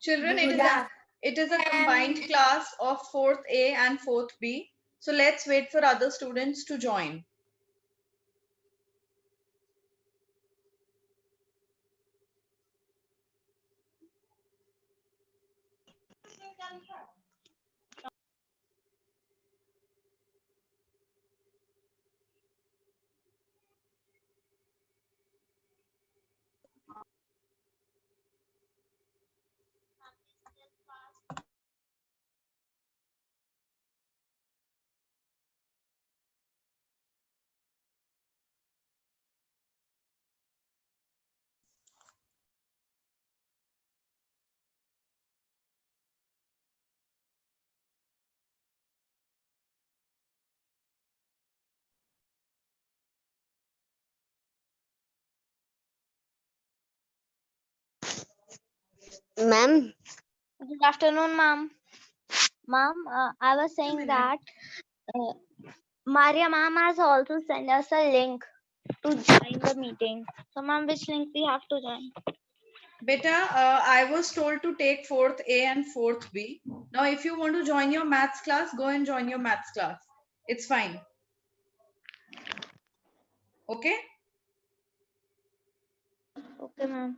Children, it is a combined class of 4th A and 4th B. So let's wait for other students to join. Ma'am. Good afternoon, ma'am. Ma'am, I was saying that Maria ma'am has also sent us a link to join the meeting. So, ma'am, which link we have to join? Beta, I was told to take 4th A and 4th B. Now, if you want to join your maths class, go and join your maths class. It's fine. Okay? Okay, ma'am.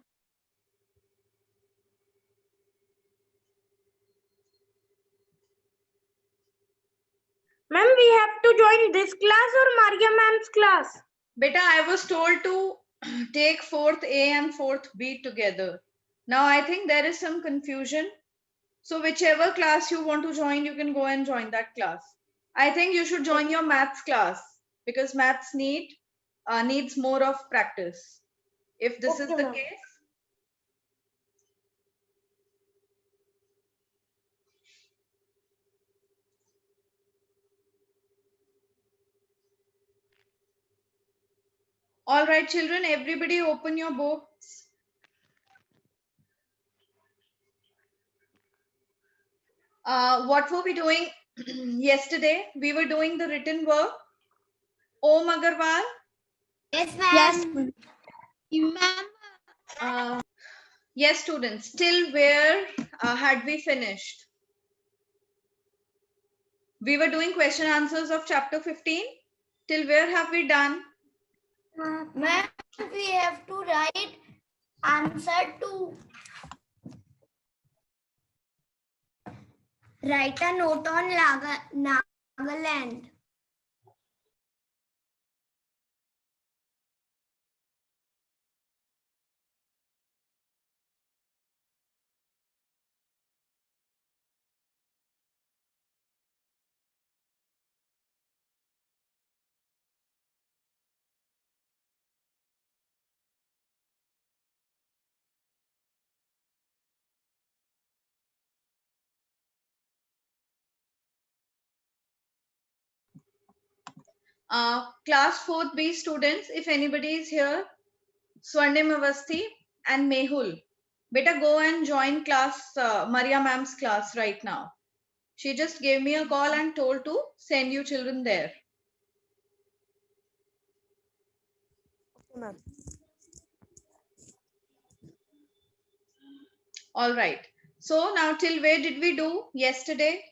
Ma'am, we have to join this class or Maria ma'am's class? Beta, I was told to take 4th A and 4th B together. Now, I think there is some confusion. So, whichever class you want to join, you can go and join that class. I think you should join your maths class because maths needs more of practice. If this is the case, all right, children, everybody open your books. What were we doing yesterday? We were doing the written work. Om Agarwal. Yes, ma'am. Yes, students. Till where had we finished? We were doing question answers of chapter 15. Till where have we done? Ma'am, we have to write answer to write a note on Nagaland. Class 4th B students, if anybody is here, Swarnim Avasthi and Mehul, better go and join class, Maria ma'am's class right now. She just gave me a call and told to send you children there. Okay, ma'am. All right. So now till where did we do yesterday?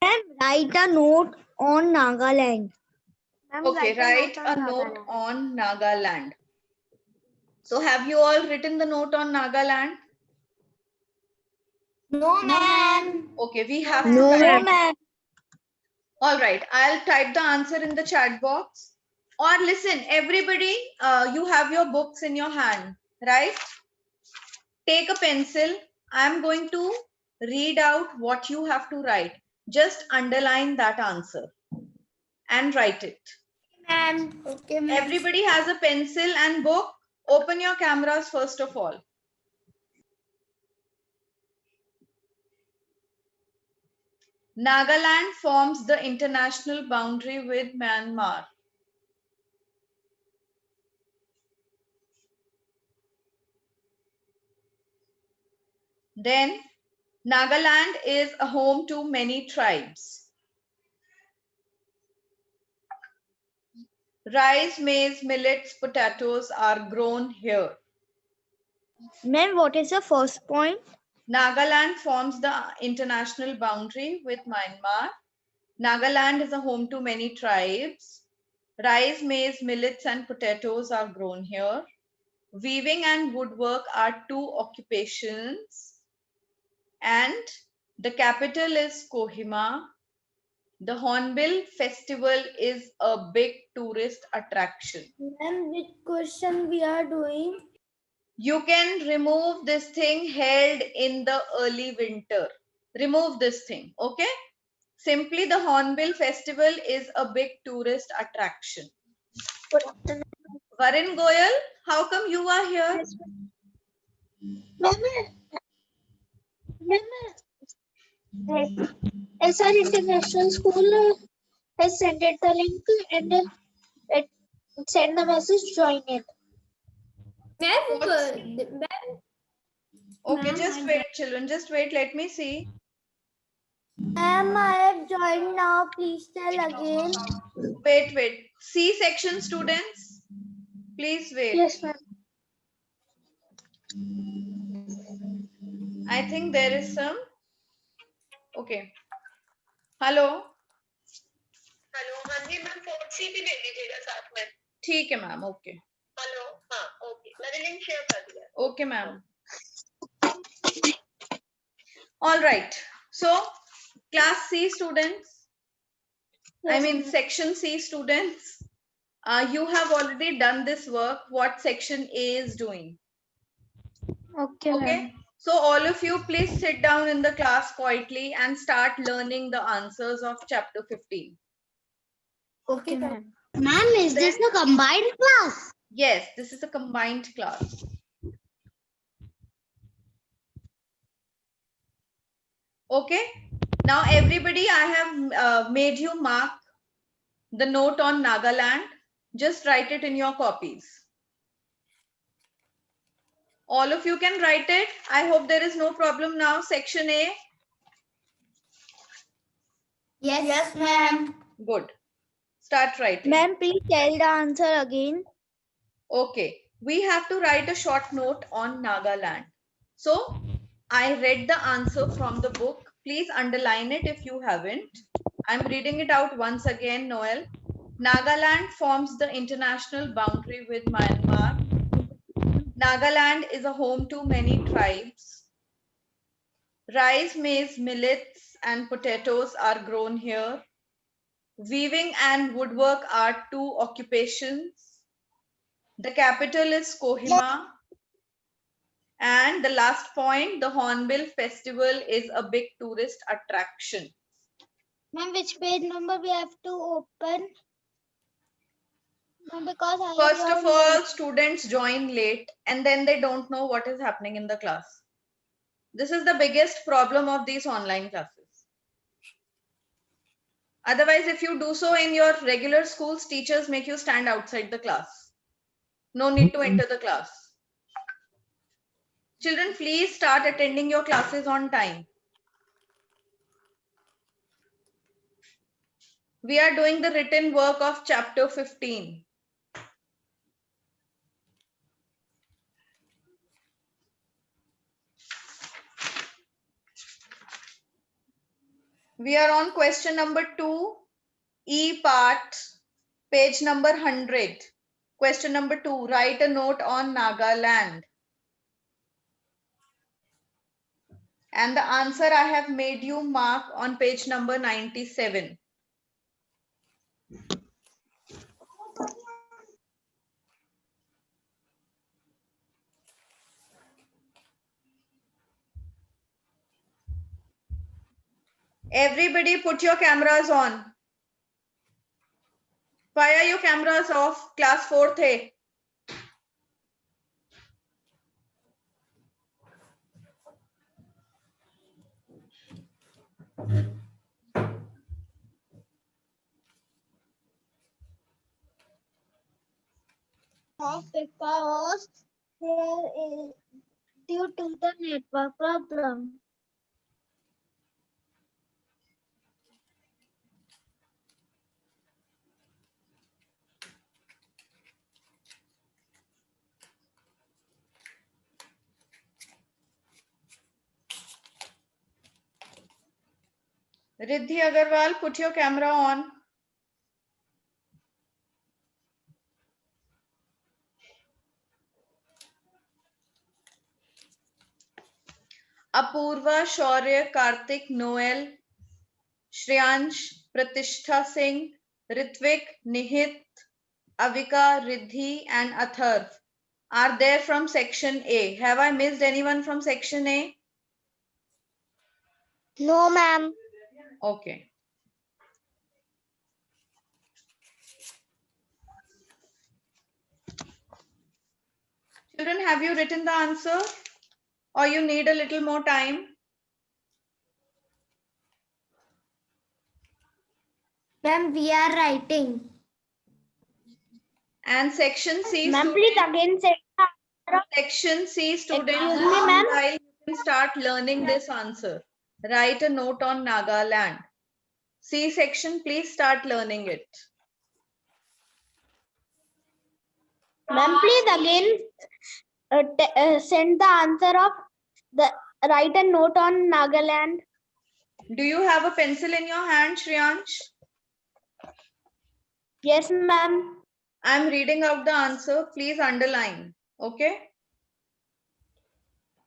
Ma'am, write a note on Nagaland. Okay, write a note on Nagaland. So have you all written the note on Nagaland? No, ma'am. Okay, we have No, to write. ma'am. All right, I'll type the answer in the chat box. Or listen, everybody, you have your books in your hand, right? Take a pencil. I'm going to read out what you have to write. Just underline that answer and write it. Ma'am. Okay, ma'am. Everybody has a pencil and book. Open your cameras first of all. Nagaland forms the international boundary with Myanmar. Then, Nagaland is a home to many tribes. Rice, maize, millets, potatoes are grown here. Ma'am, what is the first point? Nagaland forms the international boundary with Myanmar. Nagaland is a home to many tribes. Rice, maize, millets, and potatoes are grown here. Weaving and woodwork are two occupations. And the capital is Kohima. The Hornbill Festival is a big tourist attraction. Ma'am, which question we are doing? You can remove this thing held in the early winter. Remove this thing, okay? Simply, the Hornbill Festival is a big tourist attraction. Varin Goyal, how come you are here? SR International School has sent it the link and it send the message join it. Okay, just wait, children. Just wait. Let me see. Ma'am, I have joined now. Please tell again. Wait. C section students, please wait. Yes, ma'am. I think there is some. Okay. Hello hello हाँ जी ma'am 4C भी दे दीजिएगा साथ में ठीक है ma'am okay hello हाँ okay मैंने link share कर दिया okay ma'am all right so class C students I mean section C students you have already done this work what section A is doing okay so all of you please sit down in the class quietly and start learning the answers of chapter 15 Okay, ma'am. Ma'am, is this a combined class? yes this is a combined class okay now everybody I have made you mark the note on Nagaland just write it in your copies all of you can write it I hope there is no problem now section A Yes, ma'am. good start writing Ma'am, please tell the answer again. okay we have to write a short note on Nagaland so I read the answer from the book please underline it if you haven't I'm reading it out once again Noel Nagaland forms the international boundary with Myanmar. Nagaland is a home to many tribes. Rice, maize, millets, and potatoes are grown here. Weaving and woodwork are two occupations. The capital is Kohima. And the last point, the Hornbill Festival is a big tourist attraction. Ma'am, which page number we have to open? Ma'am, because I First have of all, students join late and then they don't know what is happening in the class. This is the biggest problem of these online classes. Otherwise, if you do so in your regular schools, teachers make you stand outside the class. No need to enter the class. Children, please start attending your classes on time. We are doing the written work of chapter 15. We are on question number 2, E part, page number 100. Question number 2, write a note on Nagaland. And the answer I have made you mark on page number 97. Everybody put your cameras on. Why are your cameras off? Class 4th A. because there is due to the network problem. Riddhi Agarwal, put your camera on. Apurva, Shaurya, Karthik, Noel, Shreyansh, Pratishtha Singh, Ritvik, Nihit, Avika, Riddhi, and Atharv are there from section A. Have I missed anyone from section A? No, ma'am. Okay. Children, have you written the answer? Or you need a little more time? Ma'am, we are writing. And section C Ma'am, please students, again say. section C students, Excuse me, ma'am. meanwhile, you can start learning this answer. Write a note on Nagaland. C section, please start learning it. Ma'am, please again send the answer of the write a note on Nagaland. Do you have a pencil in your hand, Shreyansh? Yes, ma'am. I'm reading out the answer. Please underline. Okay?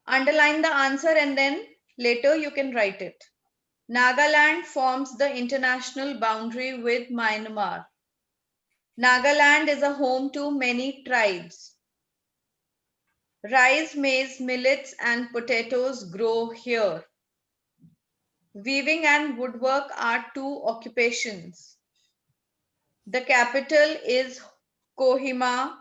Underline the answer and then later you can write it. Nagaland forms the international boundary with Myanmar. Nagaland is a home to many tribes. Rice, maize, millets, and potatoes grow here. Weaving and woodwork are two occupations. The capital is Kohima.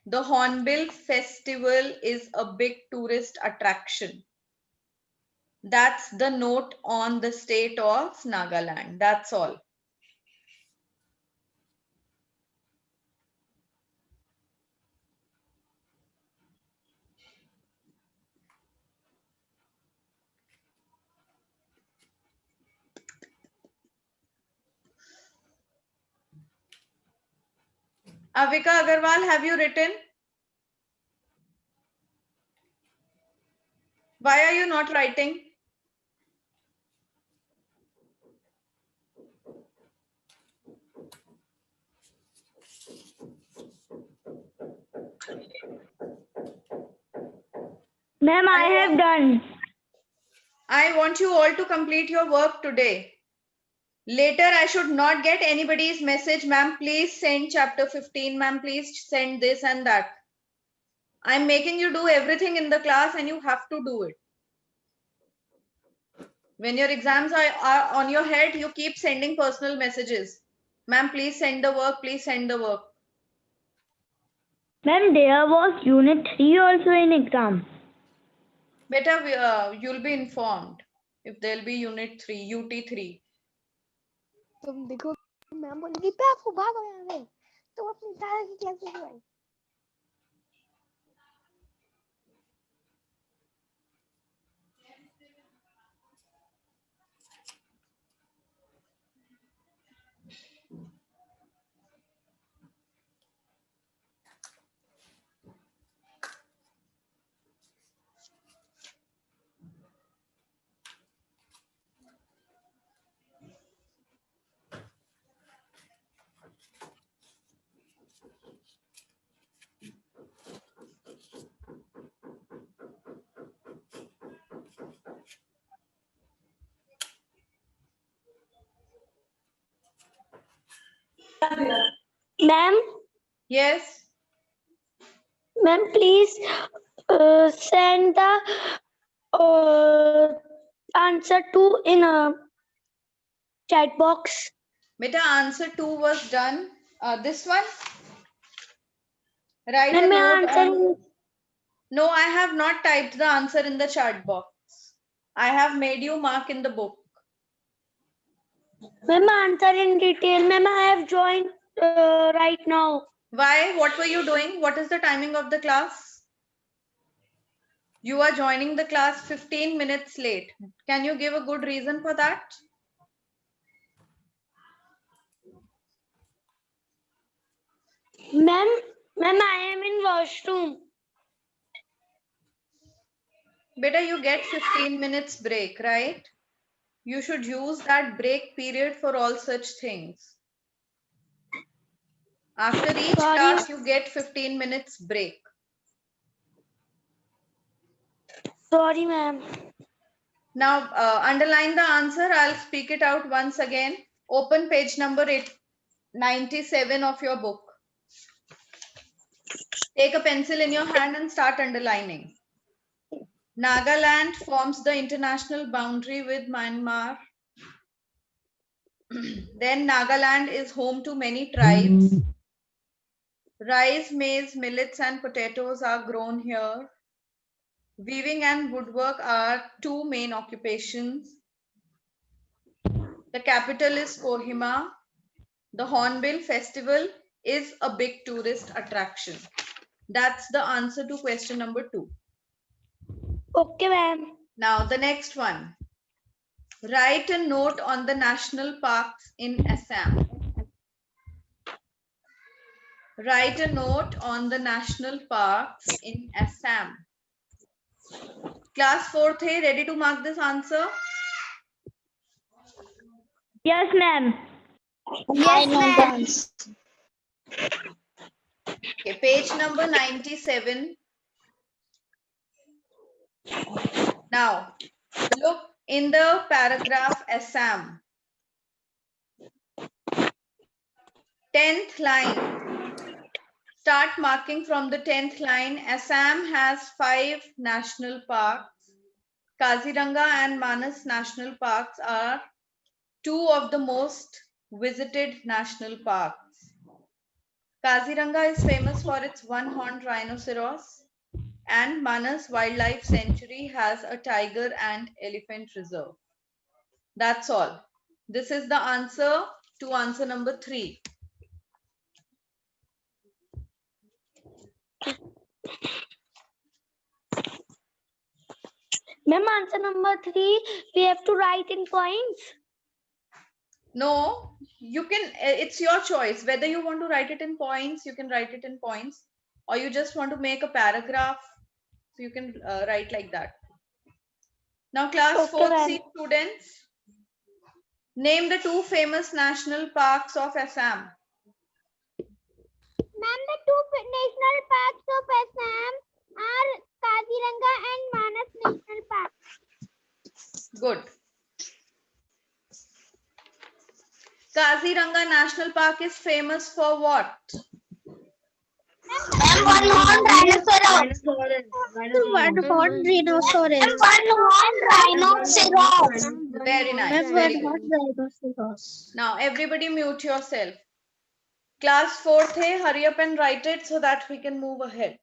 The Hornbill Festival is a big tourist attraction. That's the note on the state of Nagaland. That's all. Avika Agarwal, have you written? Why are you not writing? Ma'am, I have done. I want you all to complete your work today. Later, I should not get anybody's message, ma'am, please send chapter 15, ma'am, please send this and that. I'm making you do everything in the class and you have to do it. When your exams are on your head, you keep sending personal messages. Ma'am, please send the work, please send the work. Ma'am, there was unit 3 also in exam. Beta, you'll be informed if there'll be unit 3, UT3. तुम देखो ma'am बोलेगी पे आपको भागो यहाँ से तुम अपनी दादा की क्लास में क्यों आई Ma'am, Yes. ma'am, please send the answer to in a chat box. Beta, answer 2 was done. This one? Write a Ma'am, my note answer. on... No, I have not typed the answer in the chat box. I have made you mark in the book. Ma'am, answer in detail. Ma'am, I have joined right now. Why? What were you doing? What is the timing of the class? You are joining the class 15 minutes late. Can you give a good reason for that? Ma'am, I am in washroom. Beta, you get 15 minutes break, right? You should use that break period for all such things. After each class, you get 15 minutes break. Sorry, ma'am. Now, underline the answer. I'll speak it out once again. Open page number 97 of your book. Take a pencil in your hand and start underlining. Nagaland forms the international boundary with Myanmar. Then Nagaland is home to many tribes. Rice, maize, millets, and potatoes are grown here. Weaving and woodwork are two main occupations. The capital is Kohima. The Hornbill Festival is a big tourist attraction. That's the answer to question number 2. Okay, ma'am. Now the next one. Write a note on the national parks in Assam. Write a note on the national parks in Assam. Class 4th A, ready to mark this answer? Yes, ma'am. I know the answer. Okay, page number 97. Now, look in the paragraph Assam. 10th line. Start marking from the 10th line. Assam has 5 national parks. Kaziranga and Manas national parks are 2 of the most visited national parks. Kaziranga is famous for its one-horned rhinoceros, and Manas Wildlife Sanctuary has a tiger and elephant reserve. That's all. This is the answer to answer number 3. Ma'am, answer number 3, we have to write in points. No, you can, it's your choice. Whether you want to write it in points, you can write it in points, or you just want to make a paragraph, so you can write like that. Now, class Okay, 4th C ma'am. students, name the 2 famous national parks of Assam. Ma'am, the 2 national parks of Assam are Kaziranga and Manas National Park. Good. Kaziranga National Park is famous for what? One-horned rhinoceros. One-horned rhinoceros. One-horned rhinoceros. Very nice. Very good. Rhinoceros. Now, everybody mute yourself. Class 4th A, hurry up and write it so that we can move ahead.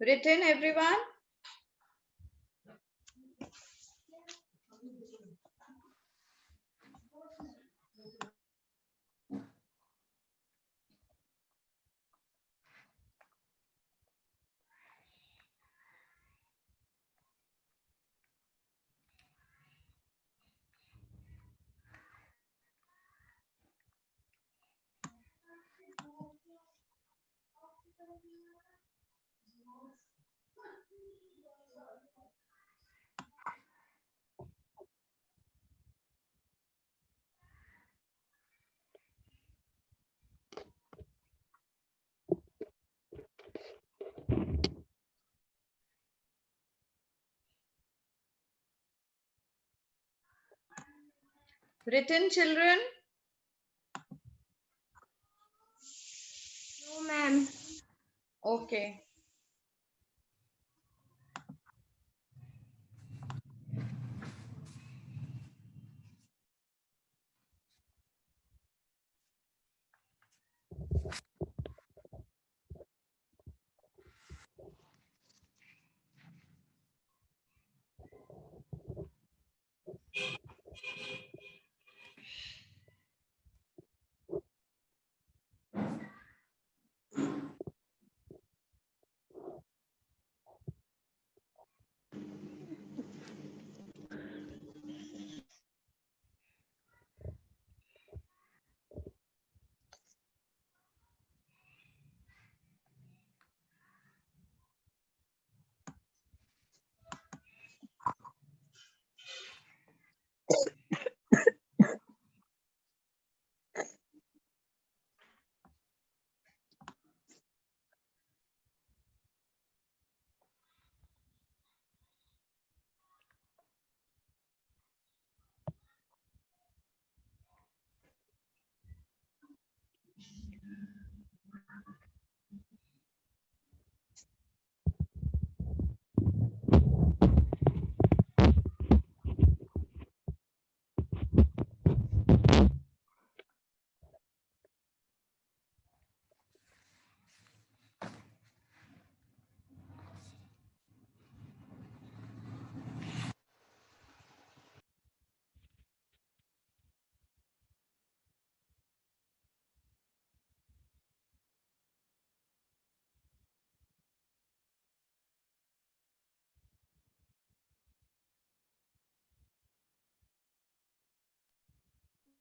Written, everyone? Written, children? No, ma'am. Okay.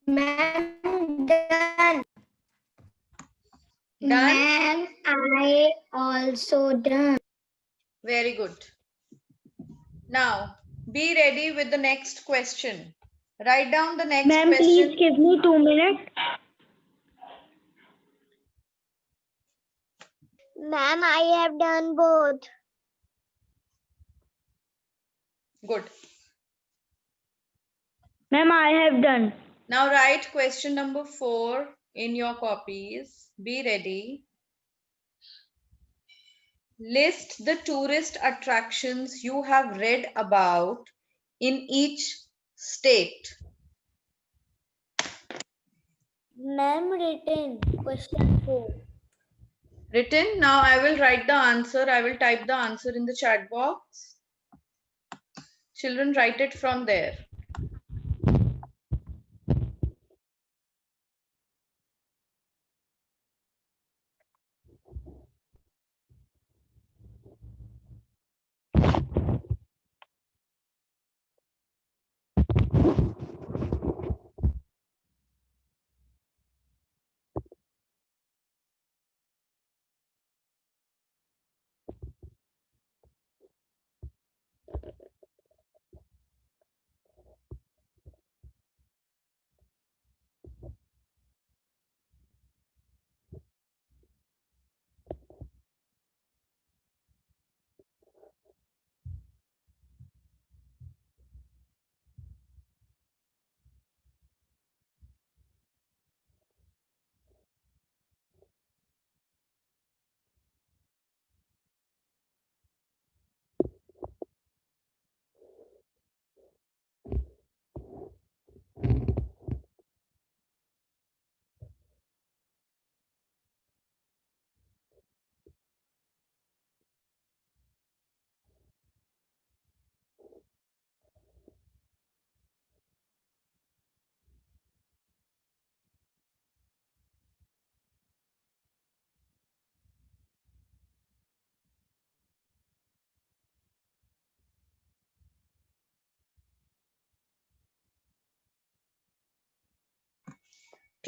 Ma'am, done. Done? Ma'am, I also done. Very good. Now, be ready with the next question. Write down the next Ma'am, question. please give me 2 minutes. Ma'am, I have done both. Good. Ma'am, I have done. Now write question number 4 in your copies. Be ready. List the tourist attractions you have read about in each state. Ma'am, written. Question 4. Written. Now I will write the answer. I will type the answer in the chat box. Children, write it from there.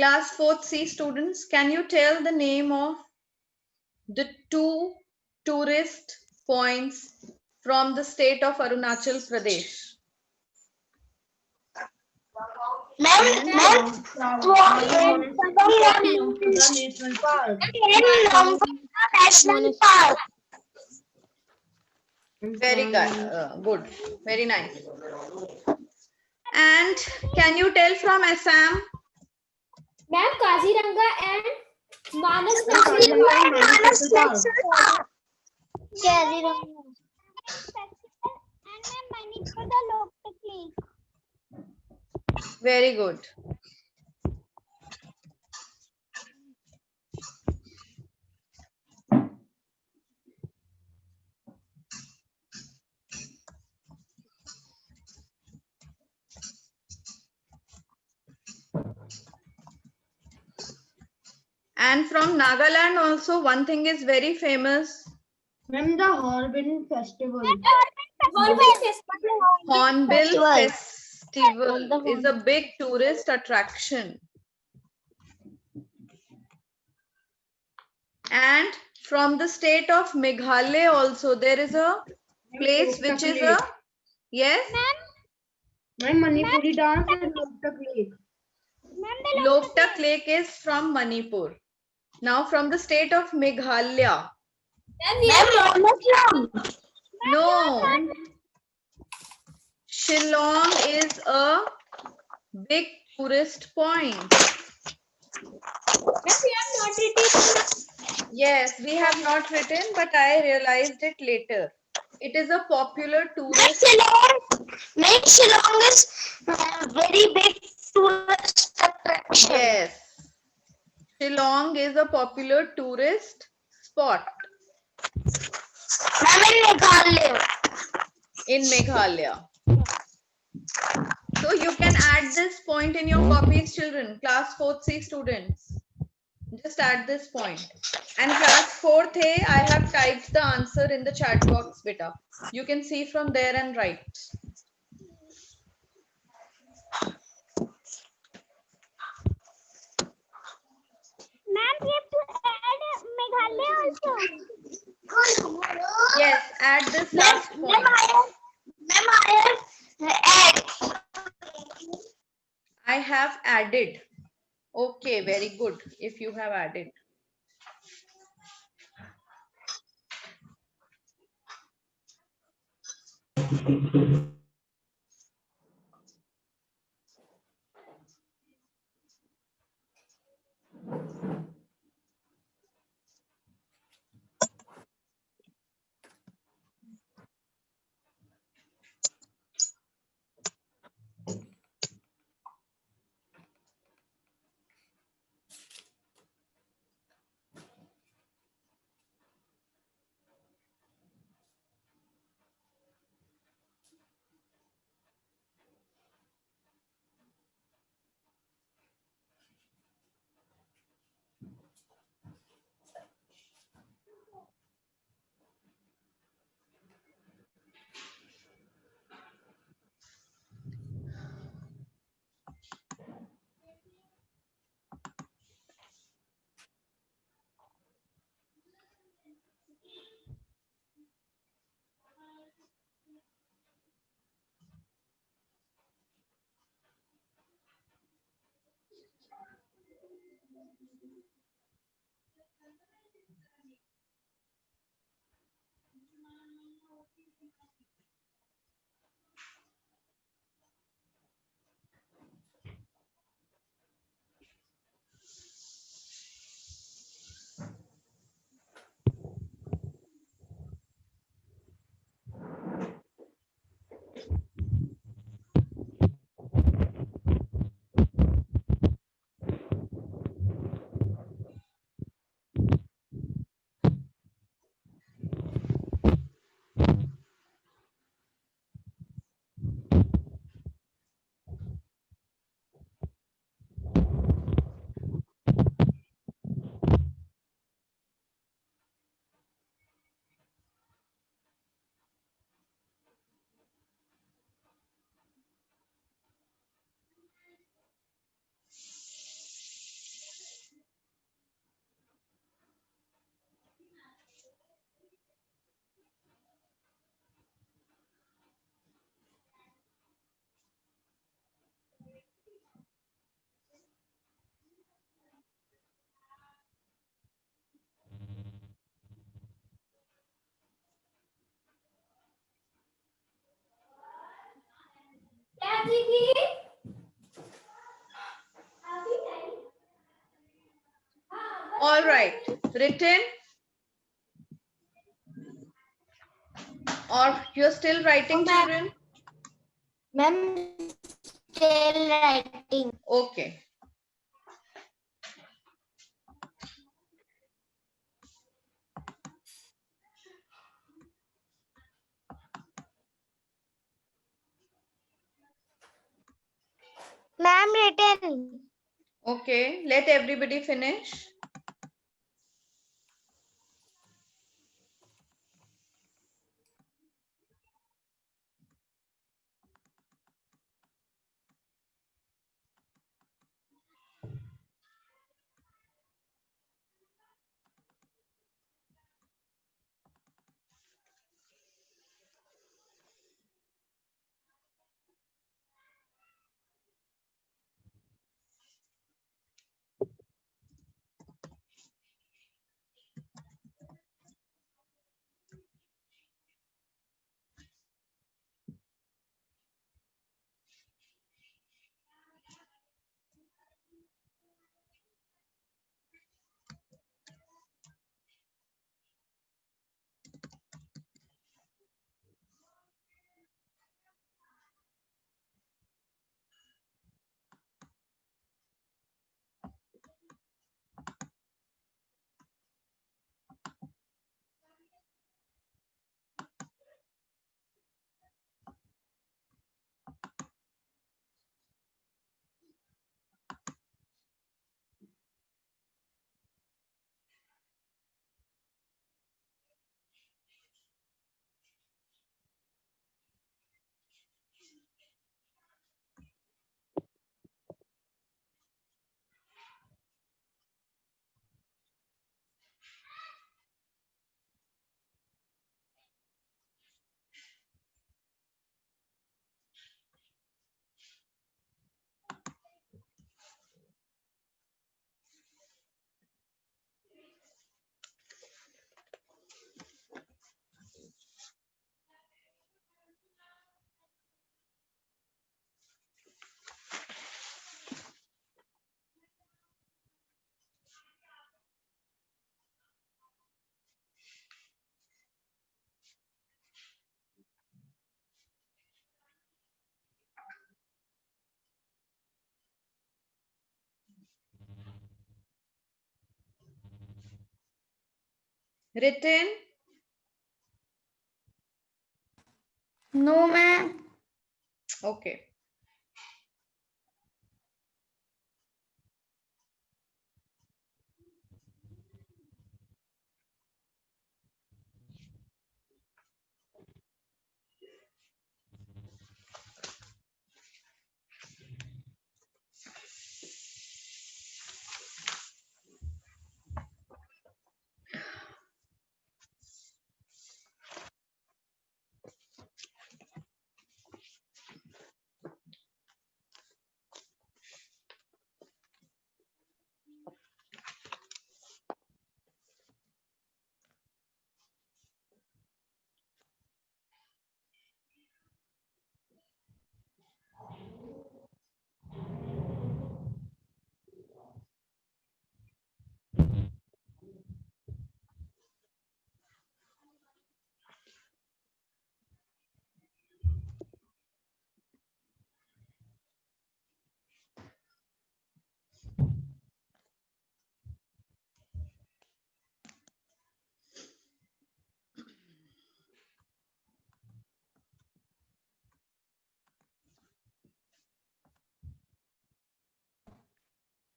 Class 4th C students, can you tell the name of the 2 tourist points from the state of Arunachal Pradesh? National Park. National Park. Very good. Very nice. And can you tell from Assam? Ma'am, Kaziranga and Manas National Park. Kaziranga. And ma'am, Manipur the Loktak Lake. Very good. And from Nagaland also one thing is very famous. Ma'am, the Hornbill Festival. Hornbill Festival Festival. is a big tourist attraction. And from the state of Meghalaya also there is a place which is a, yes, Ma'am, Manipuri dance and Loktak Lake. Loktak Lake is from Manipur. Now from the state of Meghalaya. No, Shillong is a big tourist point. Yes, we have not written, but I realized it later. It is a popular tourist. Shillong is very big tourist attraction. Yes, Shillong is a popular tourist spot in Meghalaya. So you can add this point in your copies, children. Class 4th C students. Just add this point. And class 4th A, I have typed the answer in the chat box, beta. You can see from there and write. Ma'am, we have to add Meghalaya also. Yes, add this last point. I have added. Okay, very good. If you have added. All right, written, or you're still writing, children? Ma'am, still writing. Okay. Ma'am, written. Okay, let everybody finish. Written? No, ma'am. Okay.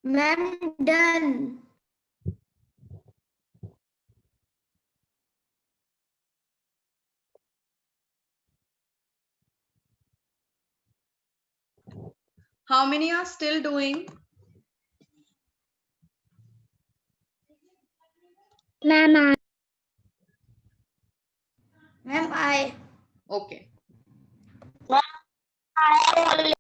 Ma'am, done. How many are still doing? Ma'am, I. Okay. I only